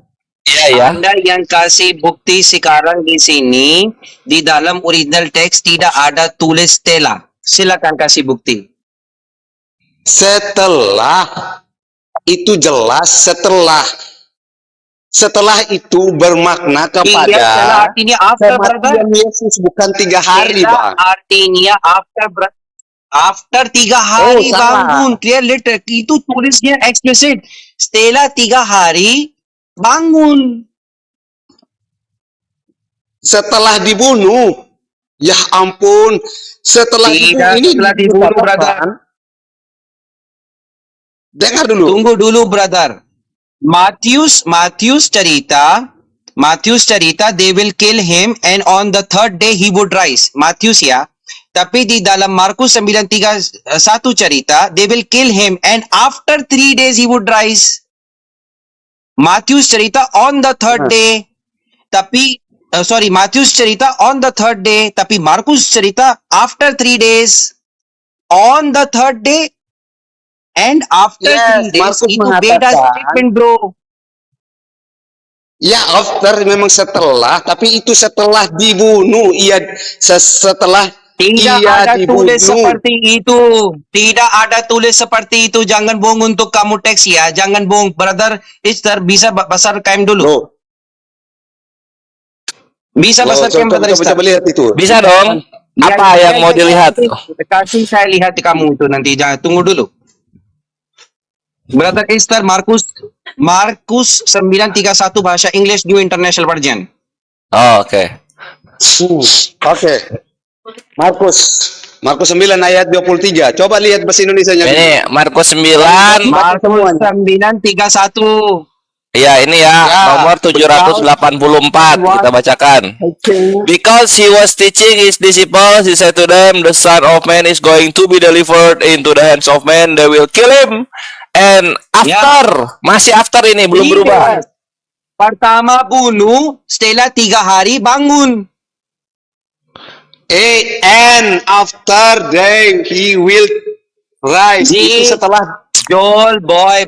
Iya ya. Anda yang kasih bukti sekarang di sini, di dalam original text tidak ada tulis stella. Silakan kasih bukti. Setelah itu jelas setelah itu bermakna Iya, stella kepada artinya after, brother. kematian Yesus bukan 3 hari, Stella Bang. artinya after 3 hari salah. bangun. Clear letter. Itu tulisnya explicit. Stella 3 hari bangun. Setelah dibunuh. Ya ampun, setelah Tidak, ini setelah dibunuh, brother. dengar dulu. Tunggu dulu, brother. Matthews cerita, they will kill him and on the third day he would rise. Matthews ya. Tapi di dalam Markus 9:31 cerita, they will kill him and after 3 days he would rise. Matthews cerita on the third day. Tapi Matthews cerita on the third day, tapi Markus cerita after 3 days. On the third day and after Yes, 3 days, Markus itu beda mengatakan- statement, bro. Ya after memang setelah, tapi itu setelah dibunuh. Iya, setelah Tidak ia ada tulis dibunuh. seperti itu. Tidak ada tulis seperti itu. Jangan bohong untuk kamu teks ya. Jangan bohong, brother. Sister, bisa pasar KM dulu. Loh, Bisa pasar KM, brother. coba lihat itu. Bisa dong. Apa yang mau dilihat? Kasih saya lihat di kamu itu nanti. Jangan tunggu dulu. Brother Esther, Markus 9:31 bahasa English New International Version. Oh, oke. Oke. Markus 9 ayat 23. Coba lihat bahasa Indonesianya. Ini Markus 9. Markus 9:31. Ya, ini ya, nomor 784 kita bacakan. Because he was teaching his disciples, he said to them, the Son of Man is going to be delivered into the hands of men, they will kill him. And after, masih after ini, belum berubah. Pertama bunuh, setelah 3 hari bangun. And after they he will rise. Ji. Itu setelah Joel, boy,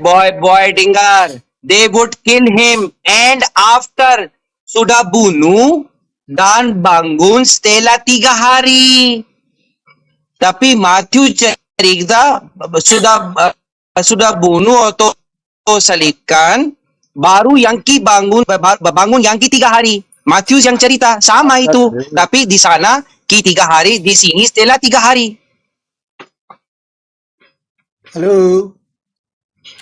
dengar. They would kill him and after sudah bunuh dan bangun setelah 3 hari. Tapi Matthew cerita sudah bunuh atau salibkan, baru Yangki bangun Yangki 3 hari. Matthew yang cerita sama itu, tapi di sana ki 3 hari, di sini setelah 3 hari. Halo.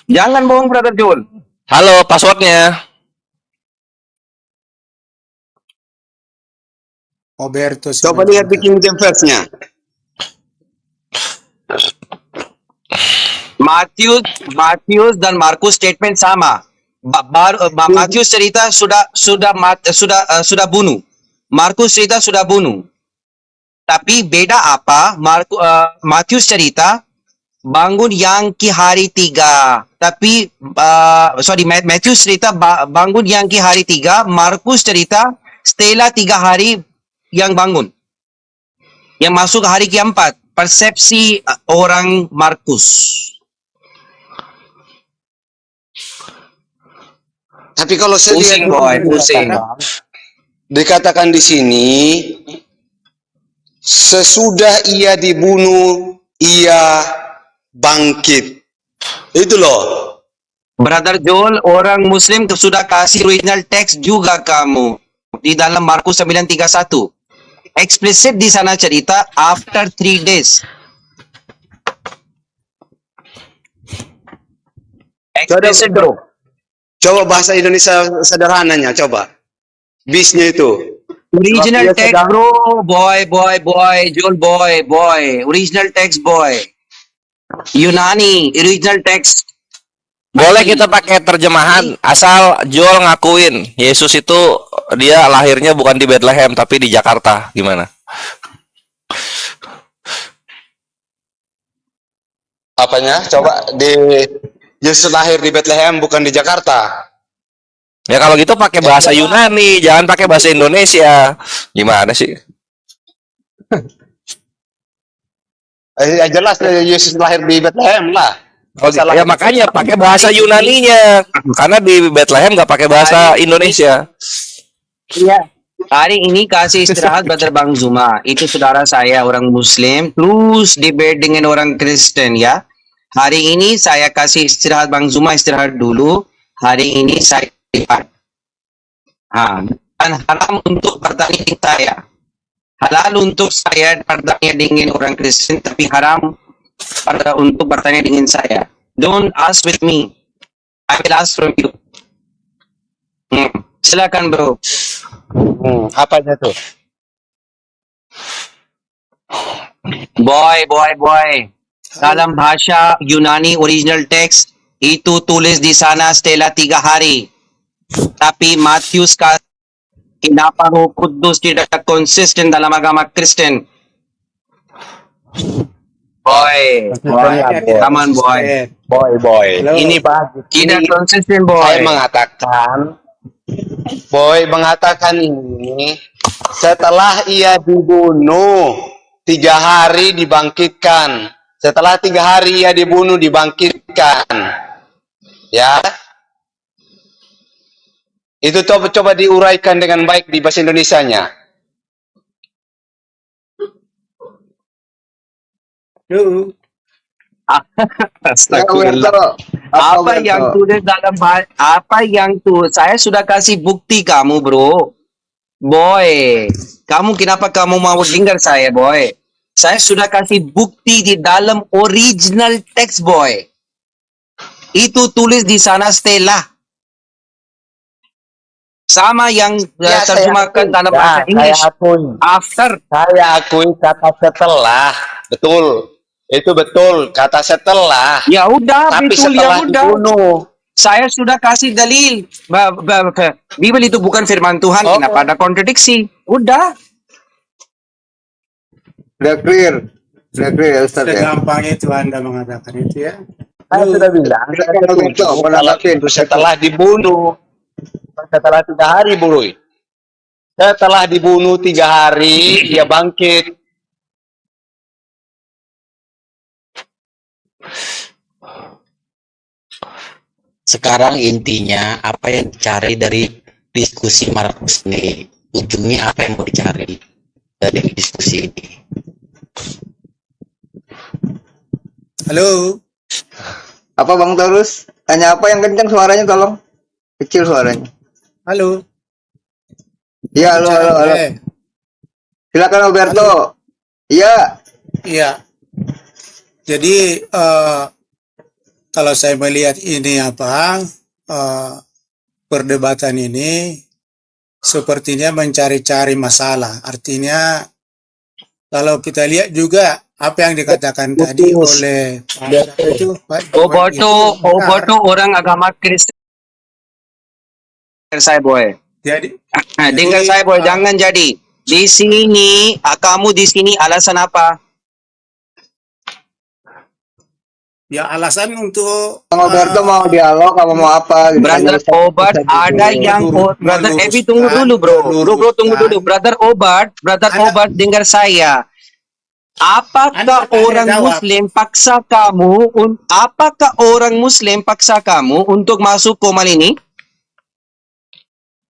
Jangan bohong, brother Joel. Halo, passwordnya. Roberto. coba lihat di King James verse-nya. Matthews dan Markus statement sama. Matthews cerita sudah bunuh. Markus cerita sudah bunuh. Tapi beda apa? Matthews cerita bangun yang ki hari 3. Tapi Matthews cerita bangun yang ki hari 3. Markus cerita setelah 3 hari yang bangun. Yang masuk hari ke-4. Persepsi orang Markus. Tapi kalau saya Pusing, lihat boy, pusing. dikatakan di sini sesudah ia dibunuh ia bangkit. Itu loh. Brother Joel, orang Muslim sudah kasih original text juga kamu di dalam Markus 9:31. Explicit di sana cerita after 3 days. Explicit, bro. Coba bahasa Indonesia sederhananya, coba. Bisnya itu. Original Dia text, sedang- bro. Boy, Joel, boy. Original text, boy. Yunani, original text. Boleh kita pakai terjemahan asal Joel ngakuin Yesus itu dia lahirnya bukan di Bethlehem tapi di Jakarta. Gimana? Apanya? Coba di Yesus lahir di Bethlehem bukan di Jakarta. Ya kalau gitu pakai bahasa Yunani, jangan pakai bahasa Indonesia. Gimana sih? Jelas Yesus lahir di Bethlehem lah. Oh, ya makanya pakai bahasa Yunaninya. Karena di Bethlehem nggak pakai bahasa Indonesia. Iya. Hari ini kasih istirahat Brother Bang Zuma. Itu saudara saya orang Muslim. Plus debate dengan orang Kristen ya. Hari ini saya kasih istirahat Bang Zuma, istirahat dulu. Hari ini saya istirahat. Dan haram untuk bertanya dengan saya. Halal untuk saya bertanya dengan orang Kristen, tapi haram untuk bertanya dengan saya. Don't ask with me. I will ask from you. Silakan bro. Apanya tuh? Boy. Dalam bahasa Yunani original text, itu tulis di sana Stella 3 hari. Tapi Matius kenapa Roh Kudus tidak konsisten dalam agama Kristen? Boy. Come on, boy. Boy. Ini bagus. Tidak konsisten, Saya boy. mengatakan ini setelah ia dibunuh 3 hari dibangkitkan. Setelah 3 hari ia dibunuh dibangkitkan. Ya. Itu coba diuraikan dengan baik di bahasa Indonesianya. Astagfirullah. Apa yang tulis dalam saya sudah kasih bukti kamu, bro. Boy, kenapa kamu mau dengar saya, boy? Saya sudah kasih bukti di dalam original text, boy. Itu tulis di sana Stella. Sama yang terjemahkan dalam bahasa Inggris. Saya akui kata setelah. Betul. Itu betul, kata setelah. Ya udah, Tapi betul, setelah ya udah. dibunuh. Saya sudah kasih dalil. Bibel itu bukan firman Tuhan, kenapa ada kontradiksi? Udah. Udah clear ya Ustaz ya. Segampang itu Anda mengatakan itu ya. Saya sudah bilang, setelah dibunuh. Setelah 3 hari, Bro. Setelah dibunuh 3 hari, dia bangkit. Sekarang intinya apa yang dicari dari diskusi Markus ini? Ujungnya apa yang mau dicari dari diskusi ini? Halo. Apa Bang Torus? Tanya apa yang kencang suaranya tolong? Kecil suaranya. Halo. Iya, halo. Silakan Alberto. Iya. Iya. Jadi kalau saya melihat ini perdebatan ini sepertinya mencari-cari masalah. Artinya kalau kita lihat juga apa yang dikatakan tadi oleh Oboto orang agama Kristen. Dengar saya, boy. Dengar saya, boy. Jangan jadi. Di sini, kamu di sini alasan apa? ya alasan untuk Bang Alberto mau dialog apa mau apa gitu. Brother Obat ada yang Brother Evi tunggu dulu, bro tunggu dulu. Brother Obat dengar saya. Apakah orang Muslim paksa kamu untuk masuk komal ini?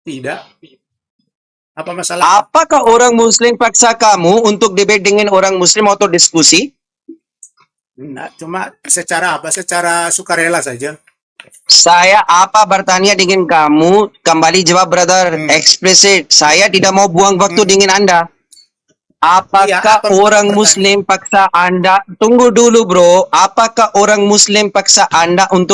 tidak. Apa masalah? Apakah orang Muslim paksa kamu untuk debate dengan orang Muslim atau diskusi? Nah, cuma secara sukarela saja. Saya bertanya dengan kamu, kembali jawab brother, explicit. Saya tidak mau buang waktu dengan Anda. Apakah orang Muslim paksa Anda? Tunggu dulu, bro. Apakah orang Muslim paksa Anda untuk